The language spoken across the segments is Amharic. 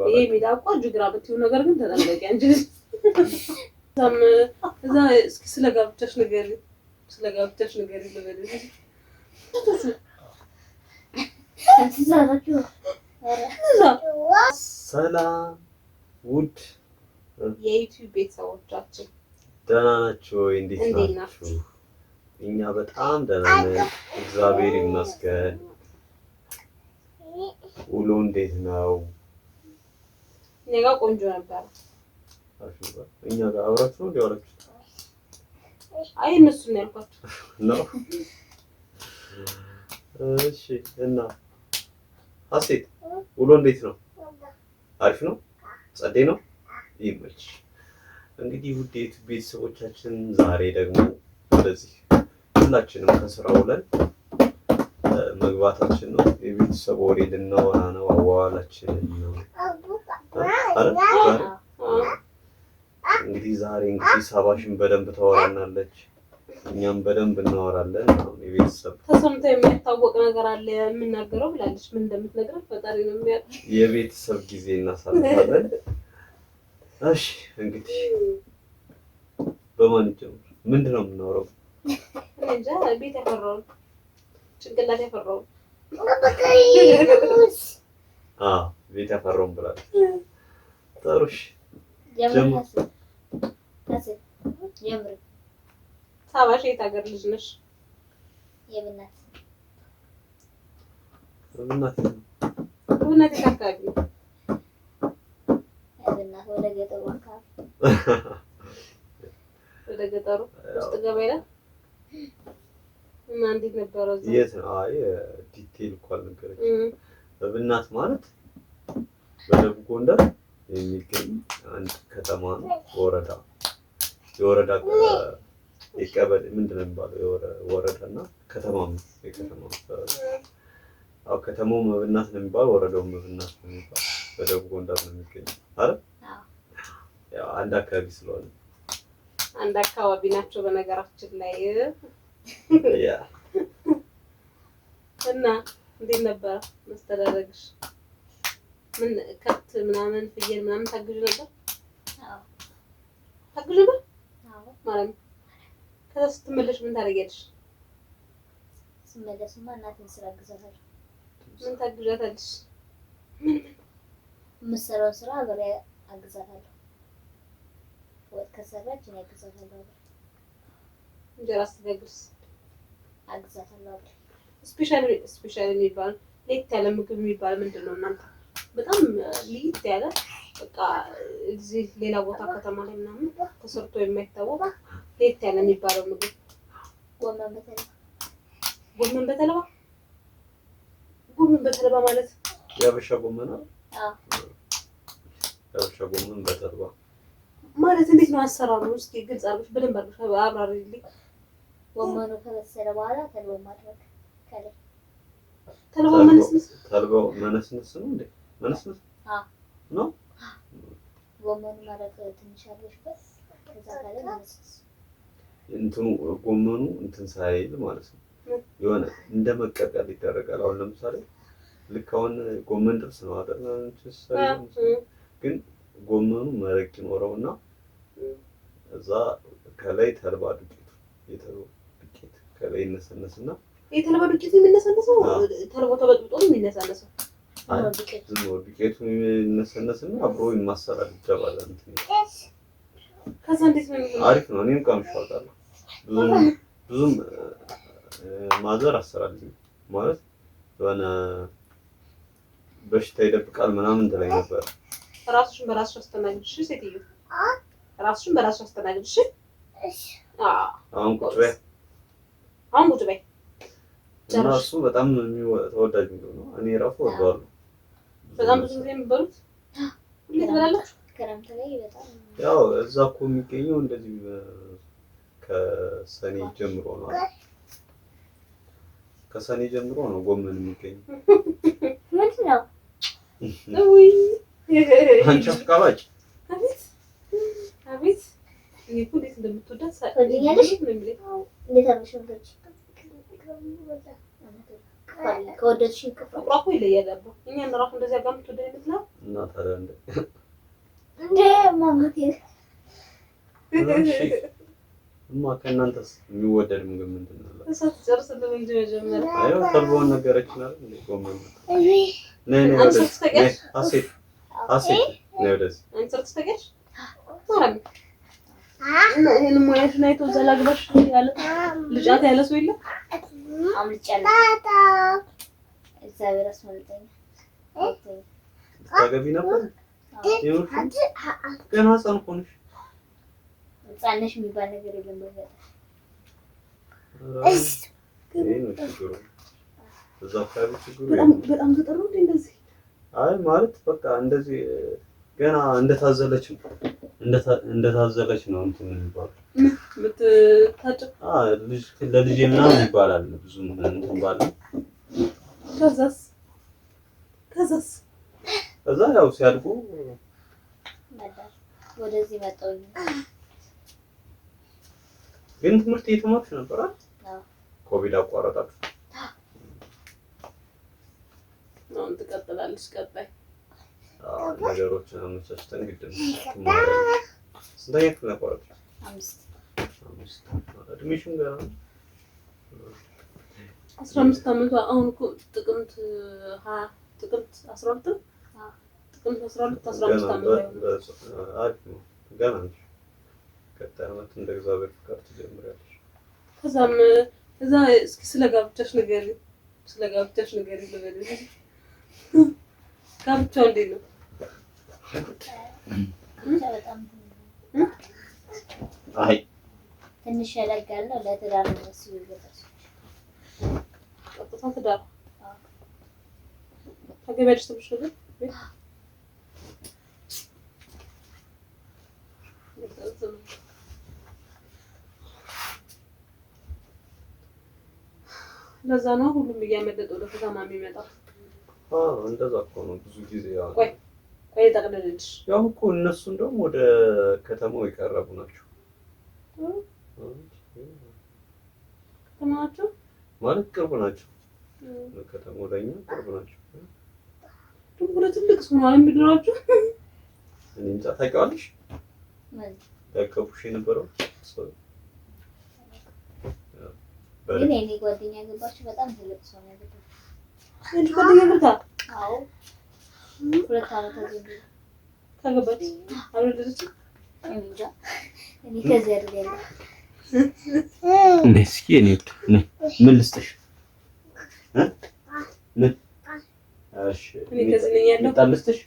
ይሄ ሚዳቋ ጅግራ ብትዩ ነገር ግን ተጠንቀቂ አንቺ እዛ እስኪ ስለጋብቻሽ ንገሪ ልበልሽ ሰላም ውድ የዩቲዩብ ቤተሰቦቻችን ደህና ናችሁ ወይ? እንዴት ናችሁ? እኛ በጣም ደህና ነን፣ እግዚአብሔር ይመስገን። ውሎ እንዴት ነው? እኛ ጋር ቆንጆ ነበር። እኛ ጋር አብራችሁ ነው ያወራችሁት? አይ እነሱ ነው ያልኳቸው ነው። እሺ እና ሀሴት ውሎ እንዴት ነው? አሪፍ ነው? ጸዴ ነው? ይመች። እንግዲህ ውድ ቤተሰቦቻችን ዛሬ ደግሞ እንደዚህ ሁላችንም ከስራ ውለን መግባታችን ነው። የቤተሰብ ወሬ ልናወራ ነው። አዋዋላችንን ነው እንግዲህ ዛሬ እንግዲህ ሳባሽን በደንብ ታወራናለች፣ እኛም በደንብ እናወራለን። አሁን የቤተሰብ ተሰምቶ የሚያታወቅ ነገር አለ የምናገረው ብላለች። ምን እንደምትነግረን ፈጣሪ ነው የሚያውቅ። የቤተሰብ ጊዜ እናሳልፋለን። እሺ እንግዲህ በማን ጀምር? ምንድን ነው የምናወራው? እንጃ ቤት ያፈራውን ጭንቅላት ያፈራውን ቤት ያፈራውን ብላለች። ጥሩ እሺ ሳባሽ የት ሀገር ልጅ ነሽ? የብናት አካባቢ የብናት ወደ ገጠሩ አካባቢ ወደ ገጠሩ ውስጥ ገባ ይላል እና እንዴት ነበረ? የት ነው? አይ ዲቴል እኮ አልነገረችም። እብናት ማለት በደቡብ ጎንደር የሚገኝ አንድ ከተማ ነው። የወረዳ የቀበሌ ምንድን ነው የሚባለው? ወረዳና ከተማ ነው። የከተማ አዎ፣ ከተማው እብናት ነው የሚባለው፣ ወረዳው እብናት ነው የሚባለው። በደቡብ ጎንደር ነው የሚገኘው አይደል? ያው አንድ አካባቢ ስለሆነ አንድ አካባቢ ናቸው በነገራችን ላይ ያ እና እንዴት ነበረ መስተዳደርሽ? ምን ከብት ምናምን ፍየል ምናምን ታግዥ ነበር? አዎ ታግዥ ነበር? አዎ ማለት ነው። ከዛ ስትመለሽ ምን ታደርጊያለሽ? ስመለስማ እናቴን ስራ አግዛታለሁ። ምን ታግዣታለሽ? የምትሰራውን ስራ አብሬ አግዛታለሁ። ወጥ ከሰራች እኔ አግዛታለሁ። እንጀራ ስትጋግርስ አግዛታለሁ። ስፔሻሊ የሚባል ለየት ያለ ምግብ የሚባል ምንድን ነው እናንተ? በጣም ለየት ያለ በቃ እዚህ ሌላ ቦታ ከተማ ላይ ምናምን ተሰርቶ የማይታወቅ ለየት ያለ የሚባለው ምግብ ጎመን በተለባ። ጎመን በተለባ ማለት የሀበሻ ጎመን ነው። አዎ የሀበሻ ጎመን በተልባ ማለት እንዴት ነው አሰራሩ? እስኪ ግልጽ አድርገሽ በደንብ አድርገሽ አብራሪልኝ። ጎመኑ ከበሰለ በኋላ ተልባው ማድረግ ከላይ ተልባው መነስነስ ነው እንዴ? መነስነስ ነው። ጎመኑ ማድረግ ትንሽ አድርገሽበት ከዛ ከላይ መነስነስ እንትኑ ጎመኑ እንትን ሳይል ማለት ነው። የሆነ እንደ መቀቀል ይደረጋል። አሁን ለምሳሌ ልክ አሁን ጎመን ጥብስ ነው አይደል? ግን ጎመኑ መረቅ ይኖረውና እዛ ከላይ ተልባ ዱቄት ከላይ ይነሰነስና የተልባ ዱቄት የሚነሰነሰው ተልባው ተበጥብጦ ነው የሚነሰነሰው። ዱቄቱ የሚነሰነስና አብሮ ይማሰላል ይባላል። እንትን ከዛ እንዴት ነው የሚሆነው? አሪፍ ነው። እኔም ቀምሼ አውቃለሁ። ብዙም ማዘር አሰራልኝ ማለት የሆነ በሽታ ይደብቃል ምናምን ትለኝ ነበር። ራስሽን በራስሽ አስተናግድሽ ሴትዮ፣ ራስሽን በራስሽ አስተናግድሽ። አሁን ቁጭ በይ እና እሱ በጣም ተወዳጅ ምግብ ነው። እኔ ራሱ ወደዋለሁ። በጣም ብዙ ጊዜ የሚበሉት ሁሌ ትበላላችሁ? ክረምት ላይ በጣም ያው እዛ እኮ የሚገኘው እንደዚህ ከሰኔ ጀምሮ ነው። ከሰኔ ጀምሮ ነው ጎመን የሚገኘው። ምንድን ነው? አንቺ አፍቃባጭ አቤት እኔ እኮ እንዴት እንደምትወዳት እንዴት አድርገሽ ከወደድሽ ፍቅሯ እኮ ይለያል። እኛ እራሱ እንደዚህ አጋምት ወደ ይመስላል እና ታዲያ እንደ ማሙቴ እሺ እማ ከእናንተስ የሚወደድ ምግብ ምንድን ነው? እሳት ጨርስልን እንጂ መጀመሪያ አይ ተልቦውን ነገረችን አይደል እንዴ? ጎመን ነይ አሴት ነይ ወደዚህ አንተ ተስተገሽ ማረም እና ይሄን ሙያሽን አይቶ ዘላግባሽ ያለ ልጫት ያለ ሰው የለም። አምልጫለሁ እግዚአብሔር አስመልጠኝ ታገቢ ነበር ገና ህፃን እኮ ነሽ። ህፃን ነሽ የሚባል ነገር የለም። እዛ አካባቢ ችግሩ በጣም ገጠር ነው እንደዚህ። አይ ማለት በቃ እንደዚህ ገና እንደታዘለች ነው እንትን የሚባለው። ልጅ ለልጄ ምናምን ይባላል ብዙ እንትን ባለ ከዛ ያው ሲያድጉ ወደዚህ መጣሁ። ግን ትምህርት እየተማርሽ ነበር አይደል? ኮቪድ አቋረጣችሁ? አሁን ትቀጥላለች። ቀጣይ ነገሮችን አመቻችተን ግድ ነው ትማሪያለሽ። ስንተኛ ክፍል ነበር? 5 እድሜሽም ገና 15 ዓመቷ አሁን እኮ ጥቅምት 12 ጥቅምት 12 15 ዓመቷ አሪፍ ነው። ገና ነሽ። ቀጣይ ዓመት እንደ እግዚአብሔር ፍቃድ ትጀምሪያለሽ። ከዛም እዛ እስኪ ስለ ጋብቻሽ ንገሪኝ ልበልሽ። ጋብቻው እንዴት ነው? አይ ትንሽ ያለጋል ነው ለትዳር ነው መስሉ ይገባል። ቀጥታ ትዳር ታገቢያለሽ ተብለሽ ነው? ለዛ ነው ሁሉም እያመለጠ ወደ ከተማ የሚመጣው። እንደዛ እኮ ነው ብዙ ጊዜ ያው ቆይ ጠቅልልሽ ያው እኮ እነሱ እንደውም ወደ ከተማው የቀረቡ ናቸው። ከተማቸው ማለት ቅርብ ናቸው። ከተማው ለኛ ቅርብ ናቸው። ደግሞ ትልቅ ሰው ነው የሚድራችሁ። እኔ እንጃ ታውቂዋለሽ? ያቀፉሽ የነበረው ሰው ግን እኔ ጓደኛ ገባችሁ በጣም ትልቅ ሰው ነው ያገባችው። እንዴ ጓደኛ ገባ? አዎ 2 ዓመት አዘንድ ካገባች አልወለደች። እንጃ እኔ ከዚህ አይደለም። እስኪ እኔ ምን ልስጥሽ? ምን እሺ እኔ ከዚህ ነኝ ያለው ታልስጥሽ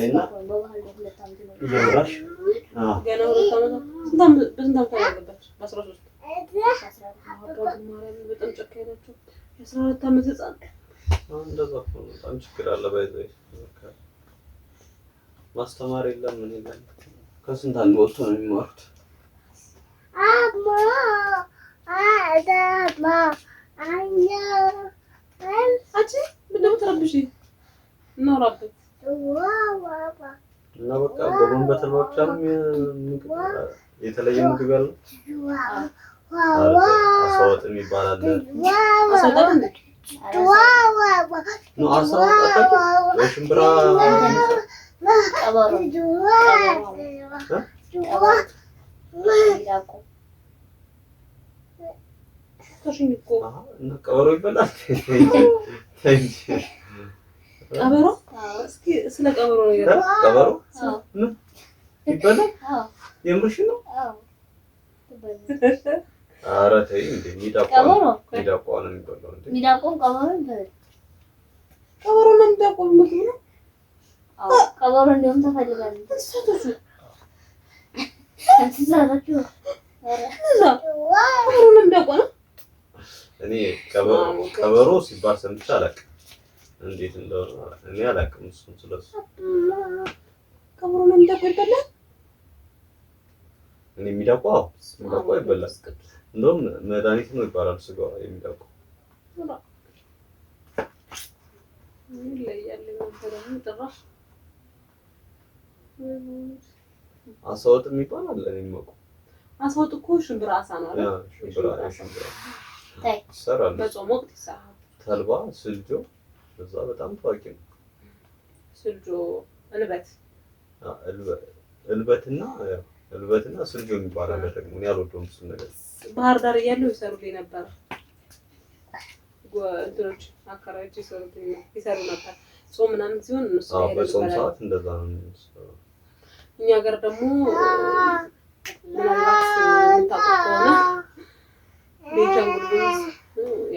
እና በባህል 2 ዓመት ነው ይጀምራሽ። ገና 2 ዓመት በስንት ዓመት ያገባች? በ13 በጣም ጨካኝ ናቸው። የ14 ዓመት ህፃን እንደዛ ነው። በጣም ችግር አለ። ባይዘይ ማስተማር የለም ምን የለም። ከስንት አንድ ወጥቶ ነው የሚማሩት። አንቺ ምንድነው ተረብሽ? እናውራበት እና በቃ ጎመን በተልባ ብቻ ነው የተለየ ምግብ ያለው። አሳወጥ የሚባል አለ። አሳወጥ እንዴ? ነው አሳወጥ ሽምብራ ቀበሮ እና ቀበሮ ይበላል። ቀበሮ እስኪ ስለ ቀበሮ ነገር ቀበሮ ይበላል። የምርሽ ነው? ኧረ ተይ እንዴ! ሚዳቋ ነው የሚበላው እንዴ? ሚዳቋም ቀበሮ ይበላል። ቀበሮ ነው ሚዳቋ ምግብ ነው። ቀበሮ እንደውም ተፈልጋለች። እንስሳቶቹ ቀበሮ ነው ሚዳቋ ነው። እኔ ቀበሮ ሲባል ሰምቼ አላውቅም። እንዴት እንደሆነ እኔ አላውቅም። እሱን ስለሱ ቀበሮ ነው ሚዳቋ ይበላል። እኔ ሚዳቋ ይበላል። እንደውም መድኃኒት ነው ይባላል ስጋዋ የሚዳቋ። አሳወጥ የሚባል አለ። እኔ የማውቀው አሳወጥ እኮ ሽምብራ አሳ ነው አይደል? ሽምብራ ይሰራል። በጾም ወቅት ይሰራል። ተልባ ስልጆ እዛ በጣም ታዋቂ ነው። ስልጆ እልበት እልበትና ስልጆ የሚባል አለ ደግሞ እኔ አልወደውም እሱን ነገር። ባህር ዳር እያለሁ ይሰሩልኝ ነበር። እንትኖች አካባቢዎች ይሰሩ ነበር። ጾም ምናምን ሲሆን እነሱ በጾም ሰዓት እንደዛ ነው። እኛ ሀገር ደግሞ ምናልባት የምታውቁት ከሆነ ቤንሻንጉል ጉሙዝ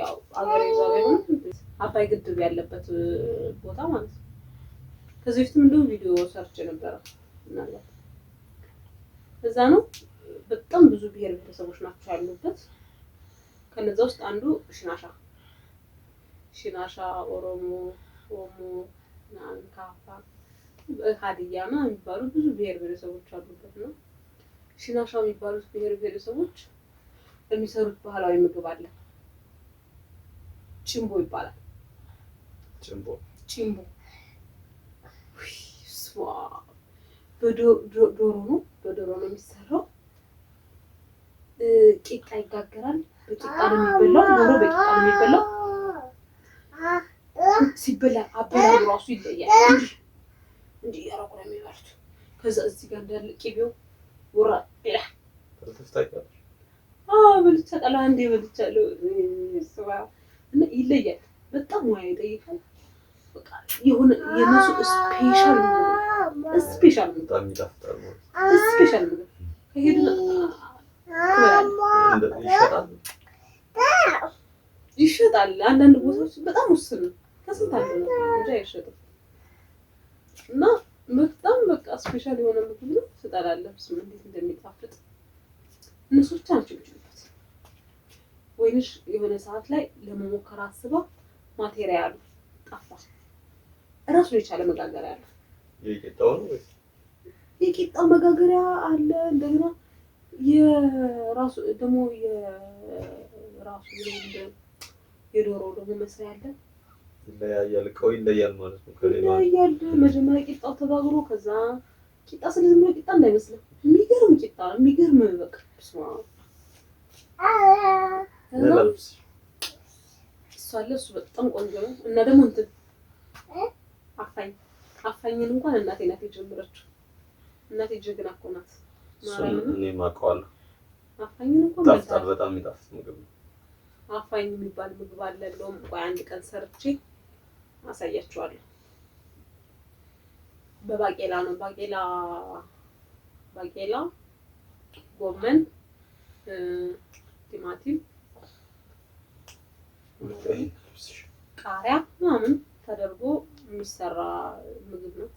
ያው አገሬ እዛ ባይሆን አባይ ግድብ ያለበት ቦታ ማለት ነው። ከዚህ በፊትም እንደው ቪዲዮ ሰርች ነበረ ምናልባት እዛ ነው። በጣም ብዙ ብሔር ብሔረሰቦች ናቸው ያሉበት። ከነዛ ውስጥ አንዱ ሽናሻ፣ ኦሮሞ፣ ኦሞ፣ ካፋ፣ ሀዲያ የሚባሉ ብዙ ብሔር ብሔረሰቦች አሉበት ነው። ሽናሻ የሚባሉት ብሔር ብሔረሰቦች የሚሰሩት ባህላዊ ምግብ አለ። ቺምቦ ይባላል። ቺምቦ በዶሮ ነው የሚሰራው። ቂጣ ይጋገራል። በቂጣ ነው የሚበላው። ዶሮ በቂጣ ነው የሚበላው። ሲበላ አበላሉ ራሱ ይለያል። እንጂ ያረቁ ነው የሚበሉት። ከዛ እዚህ ጋር እንዳለ ቂቤው ወራ ይላል። በልቻለሁ አንዴ በልቻለሁ። እና ይለያል። በጣም ሙያ ይጠይቃል። በቃ የሆነ የነሱ ስፔሻል ከሄዱ ይሸጣል። አንዳንድ ቦታዎች በጣም ውስን ነው። ከስንት አንድ ነው እንጂ አይሸጥም። እና በጣም በቃ ስፔሻል የሆነ ምግብ ነው። ትጠላለህ። ስም እንዴት እንደሚጣፍጥ እነሱ ብቻ ናቸው የሚችሉበት። ወይንሽ የሆነ ሰዓት ላይ ለመሞከር አስባ ማቴሪያሉ ጠፋ። እራሱን የቻለ መጋገሪያ አለ። የቂጣው መጋገሪያ አለ። እንደገና የራሱ ደግሞ የራሱ የዶሮ ደግሞ መስሪያ አለ። ይለያያል። እቃው ይለያል ማለት ነው ከሌላው። ይለያያል። መጀመሪያ ቂጣው ተጋግሮ ከዛ ቂጣ ስለዚህ ቂጣ እንዳይመስልህ የሚገርም ቂጣ የሚገርም በቃ ስማ እሱ በጣም ቆንጆ ነው። እና ደግሞ እንትን አፋኝን እንኳን እናቴ ናት የጀመረችው። እናቴ ጀግና እኮ ናት። እኔም አውቀዋለሁ። አፋኝን እንኳን በጣም የሚጣፍጥ ምግብ ነው። አፋኝ የሚባል ምግብ አለ። እንደውም ቆይ አንድ ቀን ሰርቼ አሳያችኋለሁ። በባቄላ ነው። ባቄላ፣ ጎመን፣ ቲማቲም፣ ቃሪያ ምናምን ተደርጎ የሚሰራ ምግብ ነው።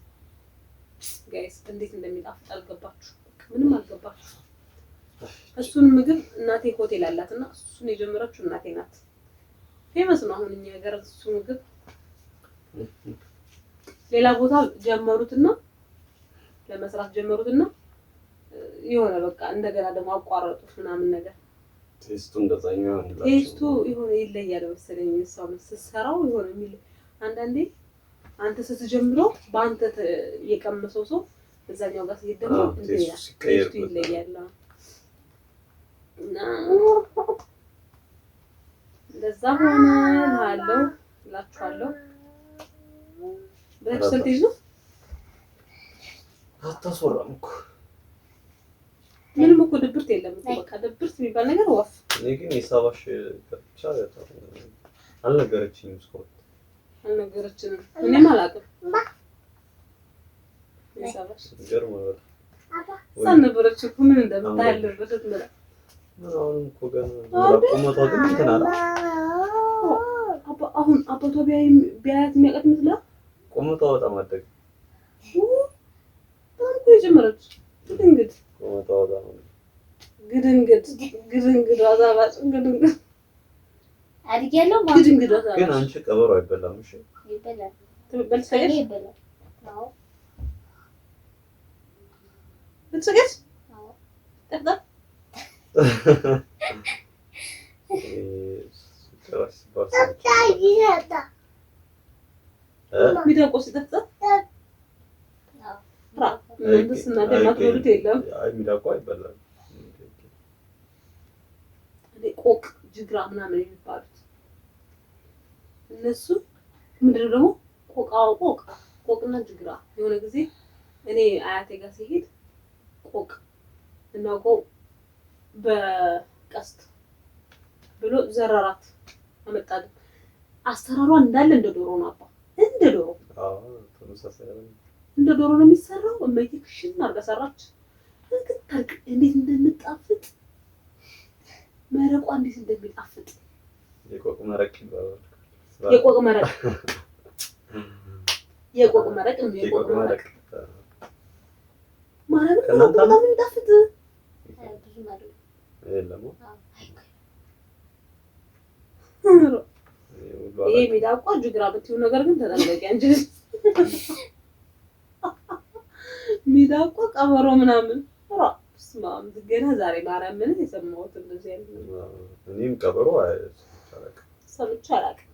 ጋይስ እንዴት እንደሚጣፍጥ አልገባችሁ? ምንም አልገባችሁ? እሱን ምግብ እናቴ ሆቴል አላትና እሱን የጀመረችው እናቴ ናት። ፌመስ ነው አሁን እኛ ሀገር እሱ ምግብ። ሌላ ቦታ ጀመሩትና ለመስራት ጀመሩትና የሆነ በቃ እንደገና ደግሞ አቋረጡት ምናምን ነገር። ቴስቱ እንደዛኛው ነው። ቴስቱ የሆነ ይለያል መሰለኝ። እሷ ስትሰራው የሆነ የሚል አንዳንዴ አንተ ስትጀምረው በአንተ የቀመሰው ሰው በዛኛው ጋር ሲደመር ቴስቱ ይለያል። እና እንደዛ ሆነ እላችኋለሁ። በክሰል ትይዝ ነው አታስወራም እኮ ምንም እኮ ድብርት የለም እኮ በቃ ድብርት የሚባል ነገር ወፍ። እኔ ግን የሳባሽ ብቻ አልነገረችኝም እስካሁን አልነገረችንም። እኔም አላውቅም። የሳባሽ ገርሞኛል። ሳነበረች እኮ ምን እንደምታያለበት ነው። አሁን እኮ ገና ቆመቷ ግን እንትን አለ። አሁን አባቷ ቢያያት የሚያውቃት ይመስላል። ቆመቷ በጣም አደገ። በጣም እኮ የጀመረች ግድንግድ ቆመቷ በጣም ግድንግድ አዛባጭ ግድንግድ አድጌያለሁ። ግድንግድ አዛባጭ ግን አንቺ ቀበሮ አይበላም። እሺ ይበላል። በልሰገሽ ይበላል። አዎ በልሰገሽ አዎ ጠጣ ሚዳቆ ሲጠጣ ማትወዱት የለም። ሚዳቋ ይበላል። ቆቅ ጅግራ ምናምን የሚባሉት እነሱ ምንድነው ደግሞ ቆቅና ጅግራ የሆነ ጊዜ እኔ አያቴ ጋር ሲሄድ ቆቅ እና በቀስት ብሎ ዘረራት አመጣልን። አሰራሯ እንዳለ እንደ ዶሮ ነው አባ እንደ ዶሮ እንደ ዶሮ ነው የሚሰራው። እመዬ ክሽን አድርጋ ሰራች። እንዴት እንደምጣፍጥ መረቋ እንዴት እንደሚጣፍጥ የቆቅ መረቅ ይባላል። የቆቅ መረቅ የቆቅ መረቅ ነው። የቆቅ መረቅ ማለት ነው። በጣም የሚጣፍጥ ብዙ ማለት የለም። ይሄ ሚዳቋ ጅግራ ብትይው ነገር ግን ተጠንቀቂ አንቺ። ሚዳቋ ቀበሮ ምናምን ስማም ገና ዛሬ ማርያም ምን የሰማሁት እንደዚህ አይነት እኔም ቀበሮ ሰምቼ አላውቅም።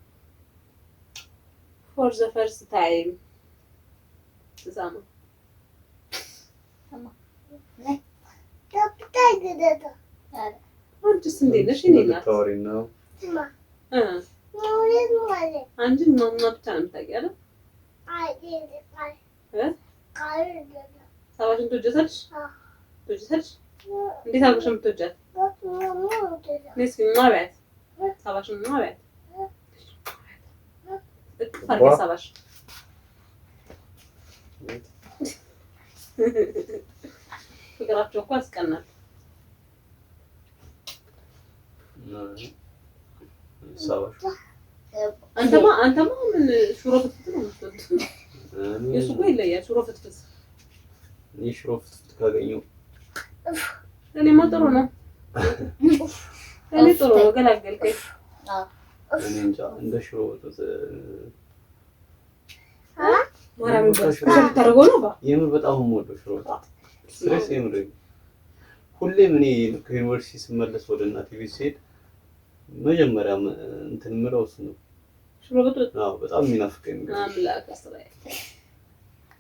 for the first time ስሰማ አንቺስ እንዴት ነሽ? እኔ ናት አንቺ ማማ ብቻ ነው የምታውቂው አይደል? ሰባሽን ትወጃታለሽ? ትወጃታለሽ? እንዴት አድርገሽ ነው የምትወጃት? እስኪ ማበያት ሰባሽን ማበያት እቅፍ አድርገሽ ሰባሽ ፍቅራቸው እኮ ያስቀናል። አንተማ ምን ሽሮ ፍትፍት ነው የምትወድ? የሱ እኮ ይለያል። ሽሮ ፍትፍት እኔ ሽሮ ፍትፍት ካገኘሁ እኔማ ጥሩ ነው። እኔ ጥሩ ነው ገላገልከኝ። እኔ እንጃ እንደ ሽሮ ወጥ ማርያም ታደርገው ነው ባ የምር በጣም የምወደው ሽሮ ወጥ ስትሬስ የምር ሁሌም እኔ ከዩኒቨርሲቲ ስመለስ ወደ እናቴ ቤት ስሄድ መጀመሪያ እንትን የምለው እሱ ነው። ሽሮ ወጥ በጣም የሚናፍቀኝ አምላክ አስተላይ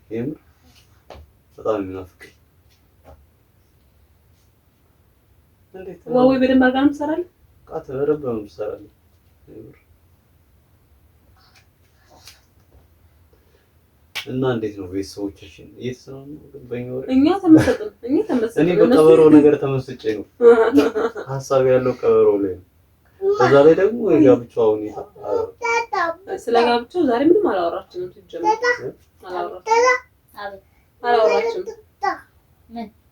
የምር በጣም የሚናፍቀኝ። እንዴት ወይ በደንብ አድርጋ ነው የምትሰራልህ? ቃት በደንብ ነው የምትሰራልህ የምር። እና እንዴት ነው ቤተሰቦቻችን እየተሰናኑ ነው? በእኛው እኛ ተመሰጥን እኔ በቀበሮ ነገር ተመስጬ ነው ሀሳብ ያለው ቀበሮ ላይ ነው። በዛ ላይ ደግሞ የጋብቻው ሁኔታ ስለ ጋብቻው ዛሬ ምንም አላወራችንም። ሲጀምር አላወራችንም።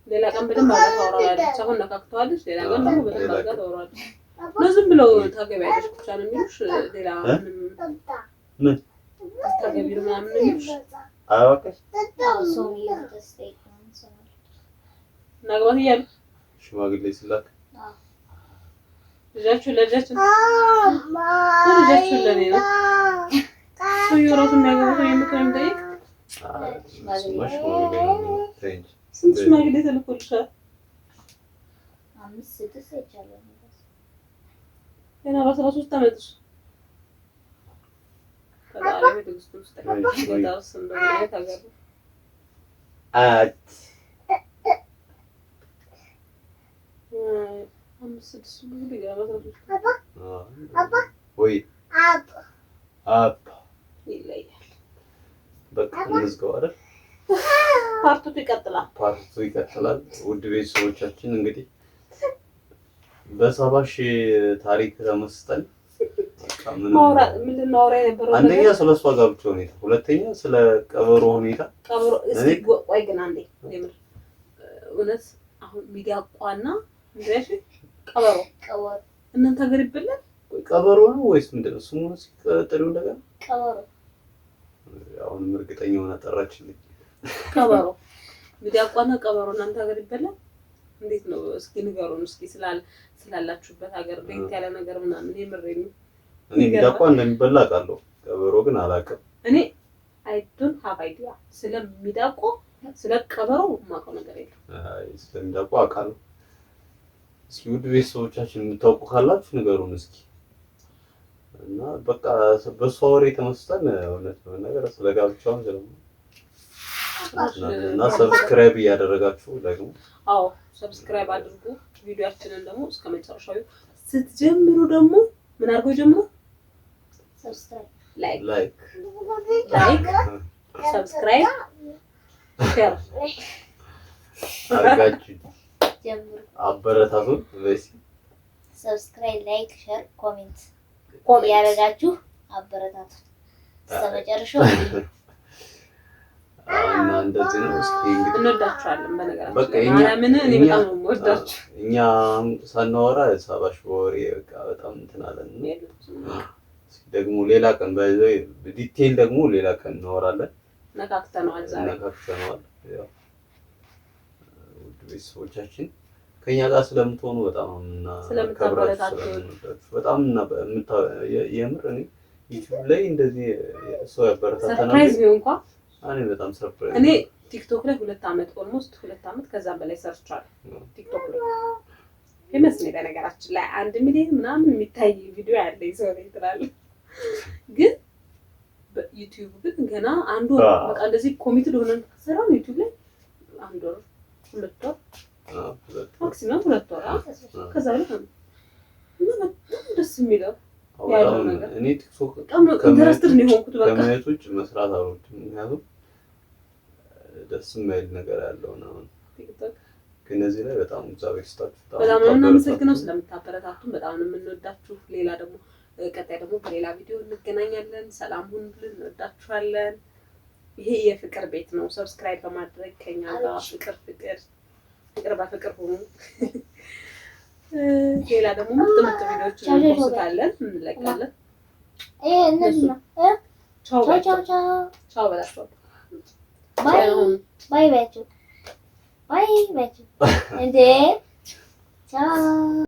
ሌላ ቀን በደንብ አድርጋ ታወራለች። አሁን ነካክተዋለች። ሌላ ቀን ደግሞ በደንብ አድርጋ ታወራለች። ዝም ብለው ታገቢያለሽ ብቻ ነው የሚሉሽ። ሌላ ምን ታገቢ ነው ምናምን ነው የሚሉሽ። አያውቅሽ ናግባት እያሉ ሽማግሌ ሲላክ ልጃችሁን ለልጃችን ለእኔ ነው ሰውዬው እራሱ የሚያገባው ሰው የምክር የሚጠይቅ ስንት ሽማግሌ ተልኮልሻል? 5 6 ይቻላል። ገና በ13 ዓመትሽ ከዛሬ በትዕግስት ውስጥ ወጣስ እንደሆነ ታገሩ ይለያል። በቃ እንዝጋው አይደል? ፓርቱ ይቀጥላል። ውድ ቤተሰቦቻችን እንግዲህ በ70 ሺህ ታሪክ ተመስጠን አንደኛ ስለ እሷ ጋብቻ ሁኔታ፣ ሁለተኛ ስለ ቀበሮ ሁኔታ። ቀበሮ እስኪ ቆይ ግን አንዴ የምር እውነት አሁን ሚዳቋና እንደሽ ቀበሮ እናንተ ሀገር ይበላል? ቀበሮ ነው ወይስ ምንድነው ስሙ? ሲቀጥለው እንደገና ቀበሮ አሁንም እርግጠኛ ሆና ጠራችልኝ። ቀበሮ ሚዳቋና ቀበሮ እናንተ ሀገር ይበላል? እንዴት ነው እስኪ ንገሩን። እስኪ ስላላችሁበት ሀገር ለየት ያለ ነገር ምናምን የምሬን ነው። እኔ ሚዳቋ እንደሚበላ አውቃለሁ፣ ቀበሮ ግን አላውቅም። እኔ አይ ዶንት ሃቭ አይዲያ ስለሚዳቋ ስለ ቀበሮ የማውቀው ነገር የለም። አይ ስለሚዳቋ አውቃለሁ። እስኪ ውድ ቤተሰቦቻችን የምታውቁ ካላችሁ ንገሩን እስኪ። እና በቃ በሷ ወሬ ተመስጠን እውነት ነው ነገር ስለ ጋብቻውን እና ሰብስክራይብ እያደረጋችሁ ደግሞ አዎ ሰብስክራይብ አድርጉ። ቪዲዮአችንን ደግሞ እስከ መጨረሻው ስትጀምሩ ደግሞ ምን አድርገው ጀምሩ? ሰብስክራይብ ላይክ ሰብስክራይብ ሼር አድርጋችሁ ጀምሩ። አበረታቱን። ሰብስክራይብ፣ ላይክ፣ ሼር፣ ኮሜንት ያደረጋችሁ አበረታቱ እስከመጨረሻው። እና እንደዚህ ነው። እስኪ እንግዲህ እንወዳችኋለን። በነገራችን በቃ እኔ በጣም ነው የምወዳችሁ። እኛ ሳናወራ ሳባሽ ወሬ በቃ በጣም እንትን አለን። ደግሞ ሌላ ቀን ዲቴይል ደግሞ ሌላ ቀን እናወራለን። ነካክተነዋል ዛሬ ነካክተነዋል። ያው ውድ ቤተሰቦቻችን ከኛ ጋር ስለምትሆኑ በጣም ስለምታበረታቱ በጣም የምር እኔ ዩቲዩብ ላይ እንደዚህ ሰው ያበረታታናል። ሰርፕራይዝ ነው እንኳን እኔ በጣም ሰርፕራይዝ እኔ ቲክቶክ ላይ 2 ዓመት ኦልሞስት 2 ዓመት ከዛም በላይ ሰርቻለሁ። ቲክቶክ ላይ ፌመስ ነኝ በነገራችን ላይ 1 ሚሊዮን ምናምን የሚታይ ቪዲዮ ያለኝ ሰው ነኝ ትላለህ። ግን በዩቲዩብ ግን ገና 1 ወር በቃ እንደዚህ ኮሚትድ ሆነን ከሰራን ዩቲዩብ ላይ 1 ወር 2 ወር ማክሲመም 2 ወር ከዛ ላይ ነው በጣም ደስ የሚለው ያለው ነገር። እኔ ቲክቶክ ኢንተረስትድ ነው የሆንኩት። በቃ ከማየት ውጭ መስራት አልወድም፣ ምክንያቱም ደስ የማይል ነገር ያለው ነው ቲክቶክ። ግን እዚህ ላይ በጣም እግዚአብሔር ይስጣችሁ። በጣም ነው የምናመሰግነው ስለምታበረታቱን፣ በጣም ነው የምንወዳችሁ። ሌላ ደግሞ ቀጣይ ደግሞ በሌላ ቪዲዮ እንገናኛለን። ሰላም ሁኑልን፣ እንወዳችኋለን። ይሄ የፍቅር ቤት ነው። ሰብስክራይብ በማድረግ ከኛ ጋር ፍቅር በፍቅር ሁኑ። ሌላ ደግሞ ምርጥ ቪዲዮዎችን እንፖስታለን፣ እንለቃለን። ቻው በላቸው። ባይ ባይ እንዴ ቻው